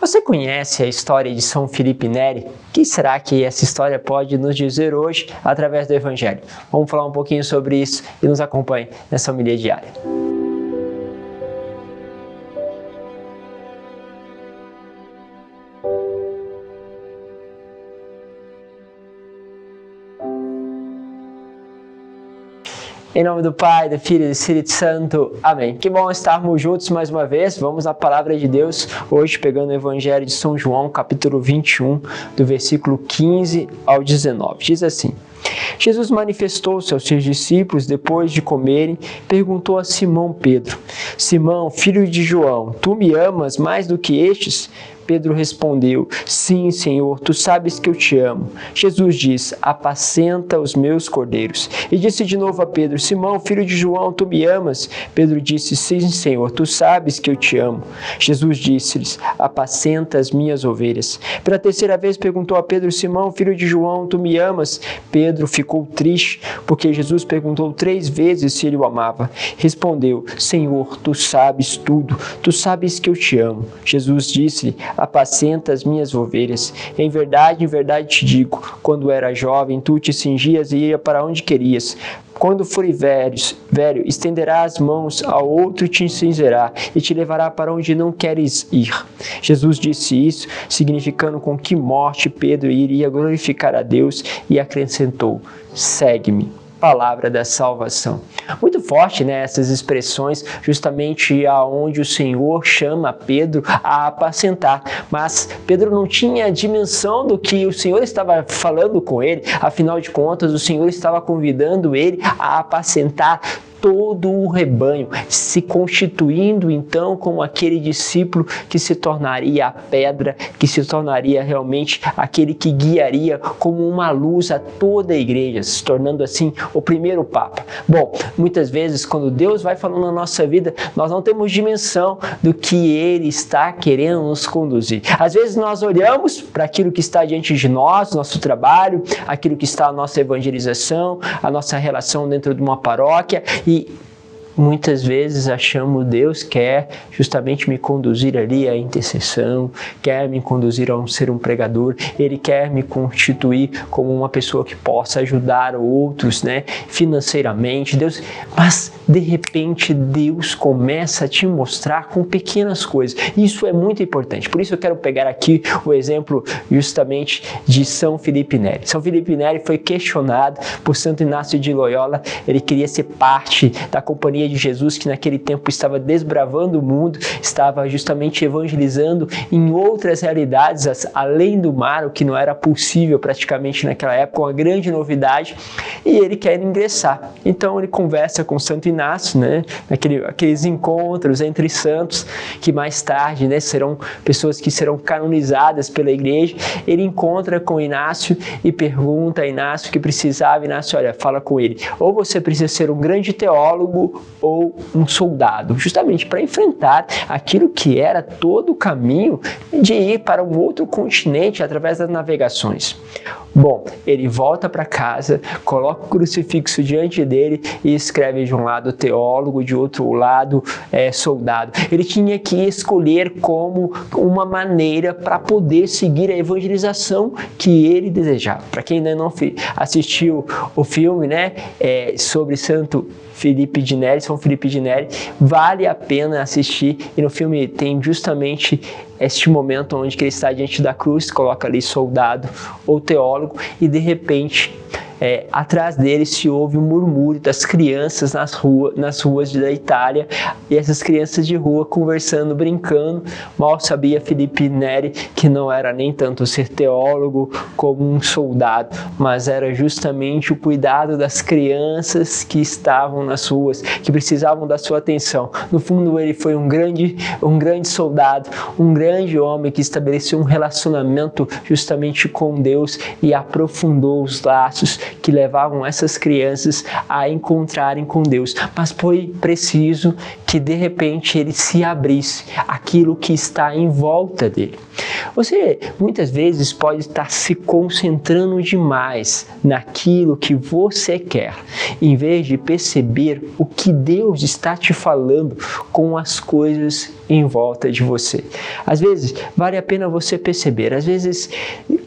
Você conhece a história de São Filipe Neri? O que será que essa história pode nos dizer hoje através do Evangelho? Vamos falar um pouquinho sobre isso e nos acompanhe nessa homilia diária. Em nome do Pai, do Filho e do Espírito Santo. Amém. Que bom estarmos juntos mais uma vez. Vamos à Palavra de Deus, hoje pegando o Evangelho de São João, capítulo 21, do versículo 15 ao 19. Diz assim: Jesus manifestou-se aos seus discípulos depois de comerem, perguntou a Simão Pedro: Simão, filho de João, tu me amas mais do que estes? Pedro respondeu: Sim, Senhor, tu sabes que eu te amo. Jesus disse: Apacenta os meus cordeiros. E disse de novo a Pedro: Simão, filho de João, tu me amas? Pedro disse: Sim, Senhor, tu sabes que eu te amo. Jesus disse-lhes: Apacenta as minhas ovelhas. Pela terceira vez perguntou a Pedro: Simão, filho de João, tu me amas? Pedro ficou triste, porque Jesus perguntou 3 vezes se ele o amava. Respondeu: Senhor, tu sabes tudo, tu sabes que eu te amo. Jesus disse-lhe: Apacenta as minhas ovelhas. Em verdade te digo, quando era jovem, tu te cingias e ia para onde querias. Quando fores velho, estenderá as mãos ao outro, te cingerá e te levará para onde não queres ir. Jesus disse isso, significando com que morte Pedro iria glorificar a Deus, e acrescentou: segue-me. Palavra da salvação. Muito forte, né, essas expressões, justamente aonde o Senhor chama Pedro a apacentar. Mas Pedro não tinha dimensão do que o Senhor estava falando com ele. Afinal de contas, o Senhor estava convidando ele a apacentar todo o rebanho, se constituindo então como aquele discípulo que se tornaria a pedra, que se tornaria realmente aquele que guiaria como uma luz a toda a igreja, se tornando assim o primeiro Papa. Bom, muitas vezes quando Deus vai falando na nossa vida, nós não temos dimensão do que Ele está querendo nos conduzir. Às vezes nós olhamos para aquilo que está diante de nós, nosso trabalho, aquilo que está a nossa evangelização, a nossa relação dentro de uma paróquia, e muitas vezes achamos Deus quer justamente me conduzir ali à intercessão, quer me conduzir a ser um pregador, Ele quer me constituir como uma pessoa que possa ajudar outros, né, financeiramente. Deus, mas de repente Deus começa a te mostrar com pequenas coisas. Isso é muito importante. Por isso eu quero pegar aqui o exemplo justamente de São Filipe Neri. São Filipe Neri foi questionado por Santo Inácio de Loyola. Ele queria ser parte da companhia de Jesus, que naquele tempo estava desbravando o mundo, estava justamente evangelizando em outras realidades além do mar, o que não era possível praticamente naquela época, uma grande novidade, e ele quer ingressar. Então ele conversa com Santo Inácio, né, aqueles encontros entre santos que mais tarde, né, serão pessoas que serão canonizadas pela igreja. Ele encontra com Inácio e pergunta a Inácio o que precisava. Inácio, olha, fala com ele: ou você precisa ser um grande teólogo ou um soldado, justamente para enfrentar aquilo que era todo o caminho de ir para um outro continente através das navegações. Bom, ele volta para casa, coloca o crucifixo diante dele e escreve de um lado teólogo, de outro lado soldado. Ele tinha que escolher como uma maneira para poder seguir a evangelização que ele desejava. Para quem ainda não assistiu o filme, né, sobre Santo Filipe de Neri, São Filipe de Neri, vale a pena assistir. E no filme tem justamente este momento onde ele está diante da cruz, coloca ali soldado ou teólogo, e de repente atrás dele se ouve um murmúrio das crianças nas ruas da Itália, e essas crianças de rua conversando, brincando. Mal sabia Filipe Neri que não era nem tanto ser teólogo como um soldado, mas era justamente o cuidado das crianças que estavam nas ruas, que precisavam da sua atenção. No fundo, ele foi um grande soldado, um grande homem que estabeleceu um relacionamento justamente com Deus e aprofundou os laços que levavam essas crianças a encontrarem com Deus. Mas foi preciso que de repente ele se abrisse aquilo que está em volta dele. Você muitas vezes pode estar se concentrando demais naquilo que você quer, em vez de perceber o que Deus está te falando com as coisas em volta de você. Às vezes, vale a pena você perceber, às vezes,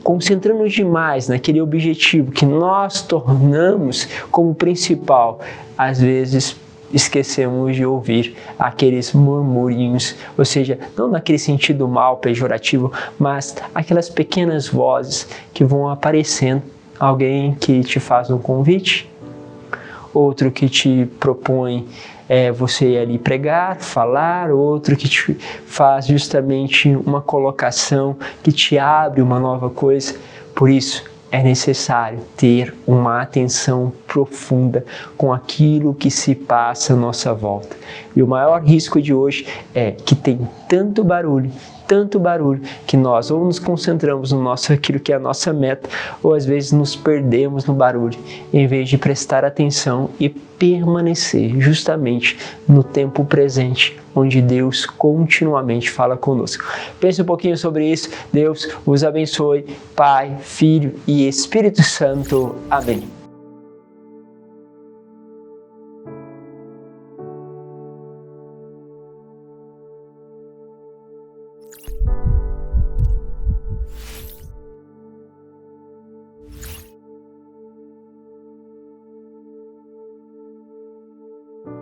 concentrando demais naquele objetivo que nós tornamos como principal, às vezes esquecemos de ouvir aqueles murmurinhos, ou seja, não naquele sentido mal, pejorativo, mas aquelas pequenas vozes que vão aparecendo. Alguém que te faz um convite, outro que te propõe você ir ali pregar, falar, outro que te faz justamente uma colocação que te abre uma nova coisa. Por isso, é necessário ter uma atenção profunda com aquilo que se passa à nossa volta. E o maior risco de hoje é que tem tanto barulho, que nós ou nos concentramos no aquilo que é a nossa meta, ou às vezes nos perdemos no barulho, em vez de prestar atenção e permanecer justamente no tempo presente, onde Deus continuamente fala conosco. Pense um pouquinho sobre isso. Deus vos abençoe, Pai, Filho e Espírito Santo. Amém.